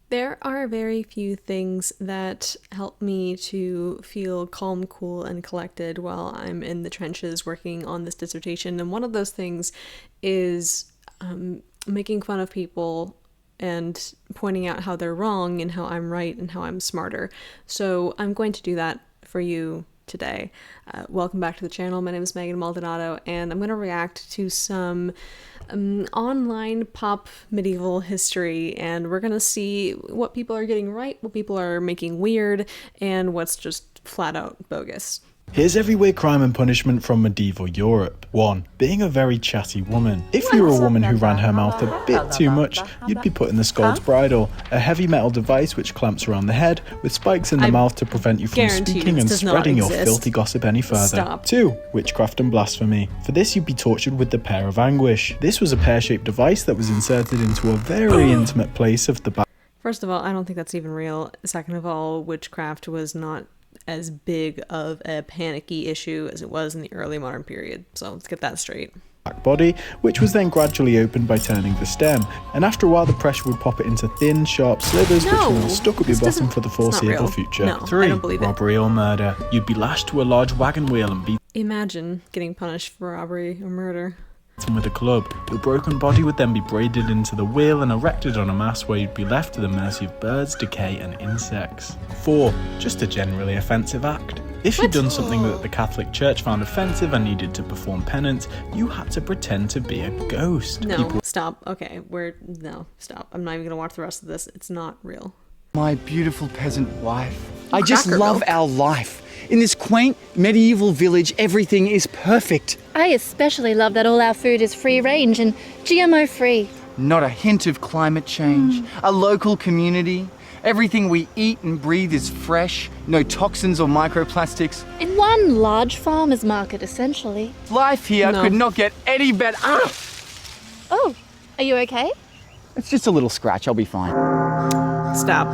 There are very few things that help me to feel calm, cool, and collected while I'm in the trenches working on this dissertation. And one of those things is making fun of people and pointing out how they're wrong and how I'm right and how I'm smarter. So I'm going to do that for you today. Welcome back to the channel. My name is Megan Maldonado, and I'm going to react to some online pop medieval history, and we're going to see what people are getting right, what people are making weird, and what's just flat out bogus. Here's every crime and punishment from medieval Europe. 1. Being a very chatty woman. If you were a woman who ran her mouth a bit too much, you'd be put in the scold's bridle, a heavy metal device which clamps around the head with spikes in the mouth to prevent you from speaking and spreading your filthy gossip any further. Stop. 2. Witchcraft and blasphemy. For this you'd be tortured with the pear of anguish. This was a pear-shaped device that was inserted into a very intimate place of the back. First of all, I don't think that's even real. Second of all, witchcraft was not as big of a panicky issue as it was in the early modern period. So let's get that straight. Back body, which was then gradually opened by turning the stem, and after a while the pressure would pop it into thin, sharp slivers which were all stuck up your bottom for the foreseeable future. No, 3. I don't believe it. Robbery or murder. You'd be lashed to a large wagon wheel and beaten Imagine getting punished for robbery or murder. with a club. Your broken body would then be braided into the wheel and erected on a mast where you'd be left to the mercy of birds, decay and insects. 4. Just a generally offensive act. If you'd done something that the Catholic Church found offensive and needed to perform penance, you had to pretend to be a ghost. No, stop. Okay, no, stop. I'm not even gonna watch the rest of this. It's not real. My beautiful peasant wife. I just love our life. In this quaint medieval village, everything is perfect. I especially love that all our food is free range and GMO free. Not a hint of climate change. A local community. Everything we eat and breathe is fresh. No toxins or microplastics. In one large farmer's market, essentially. Life here could not get any better. Oh, are you okay? It's just a little scratch, I'll be fine. Stop.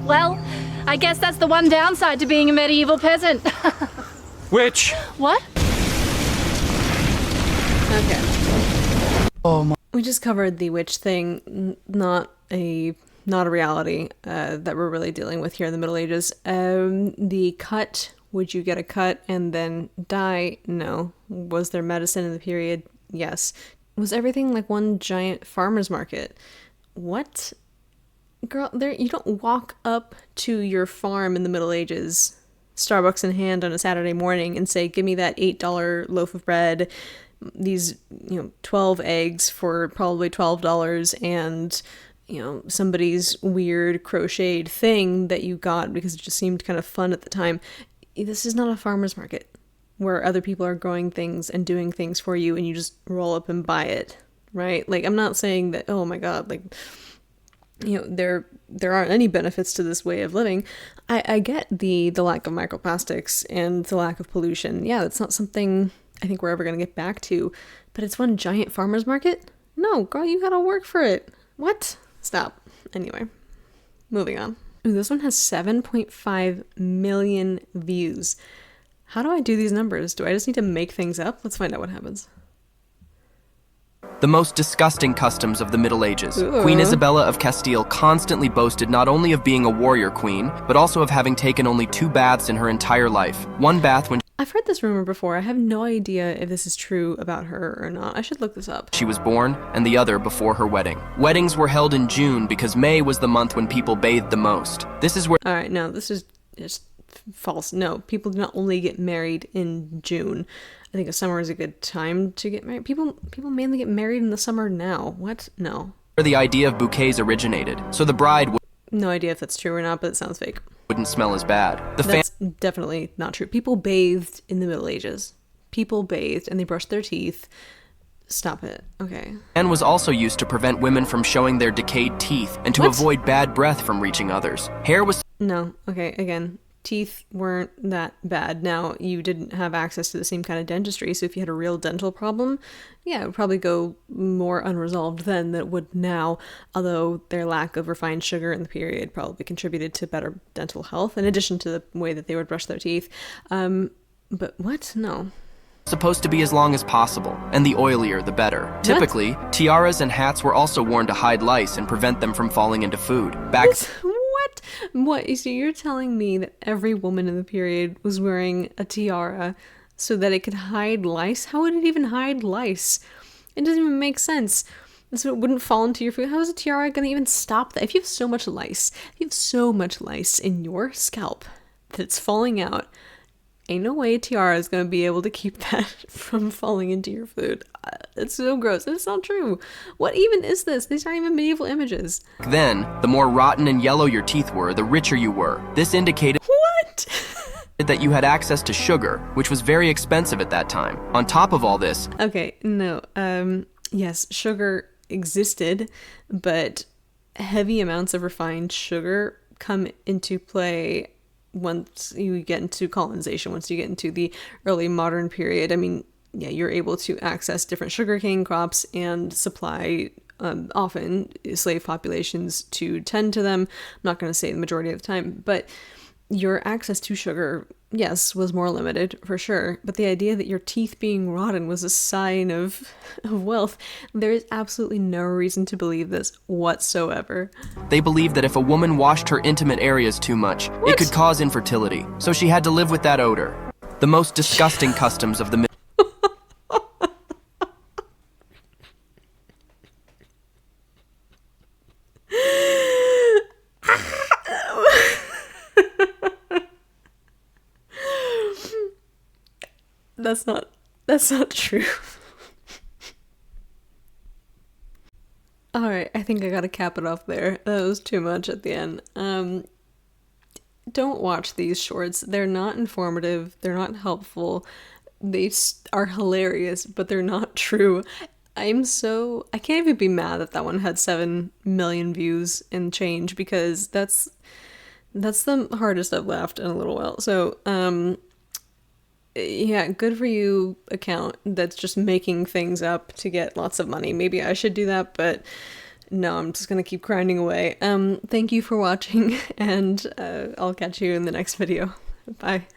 Well, I guess that's the one downside to being a medieval peasant. Witch! What? Okay. Oh my. We just covered the witch thing, not a reality that we're really dealing with here in the Middle Ages. The cut, would you get a cut and then die? No. Was there medicine in the period? Yes. Was everything like one giant farmer's market? What? Girl, you don't walk up to your farm in the Middle Ages, Starbucks in hand on a Saturday morning, and say, give me that $8 loaf of bread, these 12 eggs for probably $12, and somebody's weird crocheted thing that you got because it just seemed kind of fun at the time. This is not a farmer's market where other people are growing things and doing things for you and you just roll up and buy it, right? Like, I'm not saying that, oh my god, like, there aren't any benefits to this way of living. I get the lack of microplastics and the lack of pollution. Yeah, that's not something I think we're ever going to get back to, but it's one giant farmer's market? No, girl, you gotta work for it. What? Stop. Anyway, moving on. Ooh, this one has 7.5 million views. How do I do these numbers? Do I just need to make things up? Let's find out what happens. The most disgusting customs of the Middle Ages. Ooh. Queen Isabella of Castile constantly boasted not only of being a warrior queen, but also of having taken only 2 baths in her entire life. One bath when I've heard this rumor before. I have no idea if this is true about her or not. I should look this up. she was born, and the other before her wedding. Weddings were held in June because May was the month when people bathed the most. This is where All right, no, this is just false. No, people do not only get married in June. I think the summer is a good time to get married. People mainly get married in the summer now. What? No. the idea of bouquets originated. So the bride No idea if that's true or not, but it sounds fake. wouldn't smell as bad. That's definitely not true. People bathed in the Middle Ages. People bathed and they brushed their teeth. Stop it. Okay. fan was also used to prevent women from showing their decayed teeth and to avoid bad breath from reaching others. Hair was No. Okay. Again, teeth weren't that bad. Now, you didn't have access to the same kind of dentistry, so if you had a real dental problem, yeah, it would probably go more unresolved then than it would now, although their lack of refined sugar in the period probably contributed to better dental health, in addition to the way that they would brush their teeth. But what? No. supposed to be as long as possible, and the oilier the better. Typically, tiaras and hats were also worn to hide lice and prevent them from falling into food. What? So you're telling me that every woman in the period was wearing a tiara so that it could hide lice? How would it even hide lice? It doesn't even make sense. So it wouldn't fall into your food. How is a tiara going to even stop that? If you have so much lice, in your scalp that it's falling out, ain't no way a tiara is going to be able to keep that from falling into your food. It's so gross. It's not true. What even is this? These aren't even medieval images. Then, the more rotten and yellow your teeth were, the richer you were. This indicated that you had access to sugar, which was very expensive at that time. On top of all this... Okay, no. Yes, sugar existed, but heavy amounts of refined sugar come into play once you get into colonization, once you get into the early modern period. I mean, yeah, you're able to access different sugarcane crops and supply often slave populations to tend to them. I'm not going to say the majority of the time, but your access to sugar, yes, was more limited for sure. But the idea that your teeth being rotten was a sign of wealth, there is absolutely no reason to believe this whatsoever. They believed that if a woman washed her intimate areas too much, it could cause infertility. So she had to live with that odor. The most disgusting customs of the That's not true. Alright, I think I gotta cap it off there. That was too much at the end. Don't watch these shorts. They're not informative. They're not helpful. They are hilarious, but they're not true. I can't even be mad that one had 7 million views and change, because that's the hardest I've laughed in a little while. So, yeah, good for you, account that's just making things up to get lots of money. Maybe I should do that, but no, I'm just gonna keep grinding away. Thank you for watching, and I'll catch you in the next video. Bye.